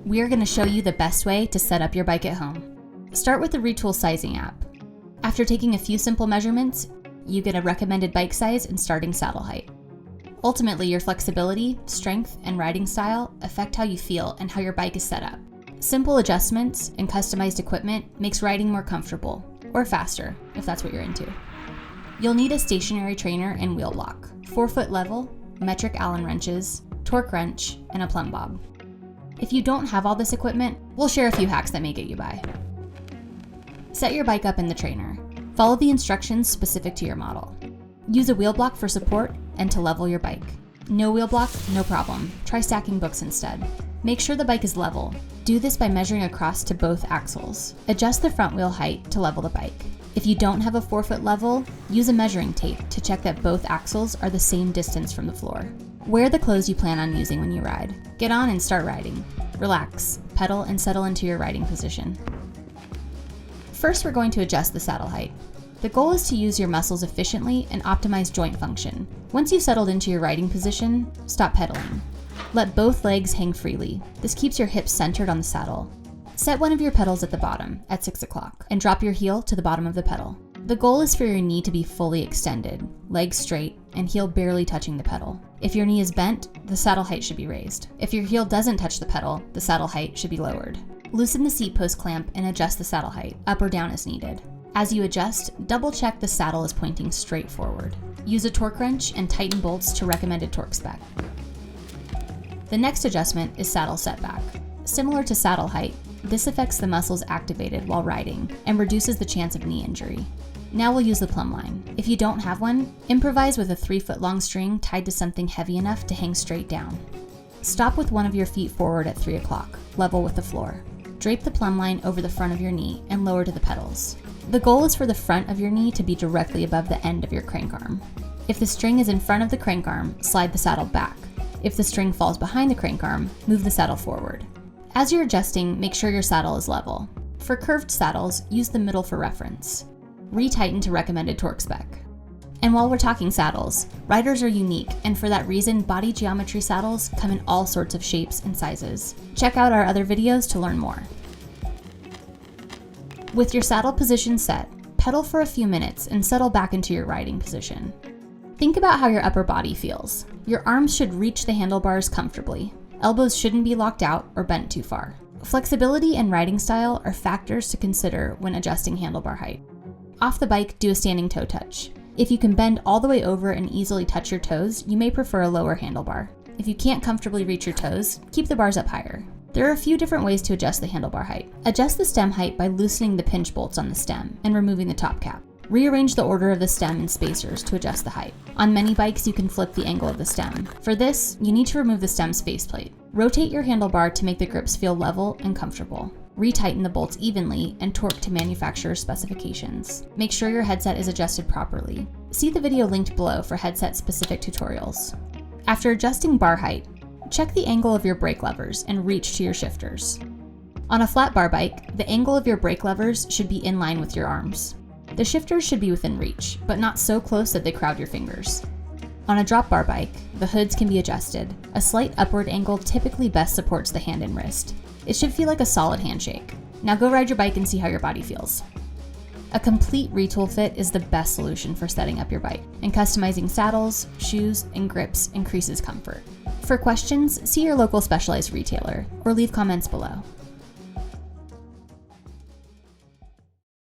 we are going to show you the best way to set up your bike at home. Start with the Retool Sizing app. After taking a few simple measurements, you get a recommended bike size and starting saddle height. Ultimately, your flexibility, strength, and riding style affect how you feel and how your bike is set up. Simple adjustments and customized equipment makes riding more comfortable, or faster, if that's what you're into. You'll need a stationary trainer and wheel block, 4-foot level, metric Allen wrenches, torque wrench, and a plumb bob. If you don't have all this equipment, we'll share a few hacks that may get you by. Set your bike up in the trainer. Follow the instructions specific to your model. Use a wheel block for support and to level your bike. No wheel block, no problem. Try stacking books instead. Make sure the bike is level. Do this by measuring across to both axles. Adjust the front wheel height to level the bike. If you don't have a 4-foot level, use a measuring tape to check that both axles are the same distance from the floor. Wear the clothes you plan on using when you ride. Get on and start riding. Relax, pedal, and settle into your riding position. First, we're going to adjust the saddle height. The goal is to use your muscles efficiently and optimize joint function. Once you've settled into your riding position, stop pedaling. Let both legs hang freely. This keeps your hips centered on the saddle. Set one of your pedals at the bottom, at 6 o'clock, and drop your heel to the bottom of the pedal. The goal is for your knee to be fully extended, legs straight, and heel barely touching the pedal. If your knee is bent, the saddle height should be raised. If your heel doesn't touch the pedal, the saddle height should be lowered. Loosen the seat post clamp and adjust the saddle height, up or down as needed. As you adjust, double check the saddle is pointing straight forward. Use a torque wrench and tighten bolts to recommended torque spec. The next adjustment is saddle setback. Similar to saddle height, this affects the muscles activated while riding and reduces the chance of knee injury. Now we'll use the plumb line. If you don't have one, improvise with a 3-foot long string tied to something heavy enough to hang straight down. Stop with one of your feet forward at 3 o'clock, level with the floor. Drape the plumb line over the front of your knee and lower to the pedals. The goal is for the front of your knee to be directly above the end of your crank arm. If the string is in front of the crank arm, slide the saddle back. If the string falls behind the crank arm, move the saddle forward. As you're adjusting, make sure your saddle is level. For curved saddles, use the middle for reference. Retighten to recommended torque spec. And while we're talking saddles, riders are unique, and for that reason, body geometry saddles come in all sorts of shapes and sizes. Check out our other videos to learn more. With your saddle position set, pedal for a few minutes and settle back into your riding position. Think about how your upper body feels. Your arms should reach the handlebars comfortably. Elbows shouldn't be locked out or bent too far. Flexibility and riding style are factors to consider when adjusting handlebar height. Off the bike, do a standing toe touch. If you can bend all the way over and easily touch your toes, you may prefer a lower handlebar. If you can't comfortably reach your toes, keep the bars up higher. There are a few different ways to adjust the handlebar height. Adjust the stem height by loosening the pinch bolts on the stem and removing the top cap. Rearrange the order of the stem and spacers to adjust the height. On many bikes, you can flip the angle of the stem. For this, you need to remove the stem's faceplate. Rotate your handlebar to make the grips feel level and comfortable. Retighten the bolts evenly and torque to manufacturer's specifications. Make sure your headset is adjusted properly. See the video linked below for headset-specific tutorials. After adjusting bar height, check the angle of your brake levers and reach to your shifters. On a flat bar bike, the angle of your brake levers should be in line with your arms. The shifters should be within reach, but not so close that they crowd your fingers. On a drop bar bike, the hoods can be adjusted. A slight upward angle typically best supports the hand and wrist. It should feel like a solid handshake. Now go ride your bike and see how your body feels. A complete retool fit is the best solution for setting up your bike, and customizing saddles, shoes, and grips increases comfort. For questions, see your local specialized retailer or leave comments below.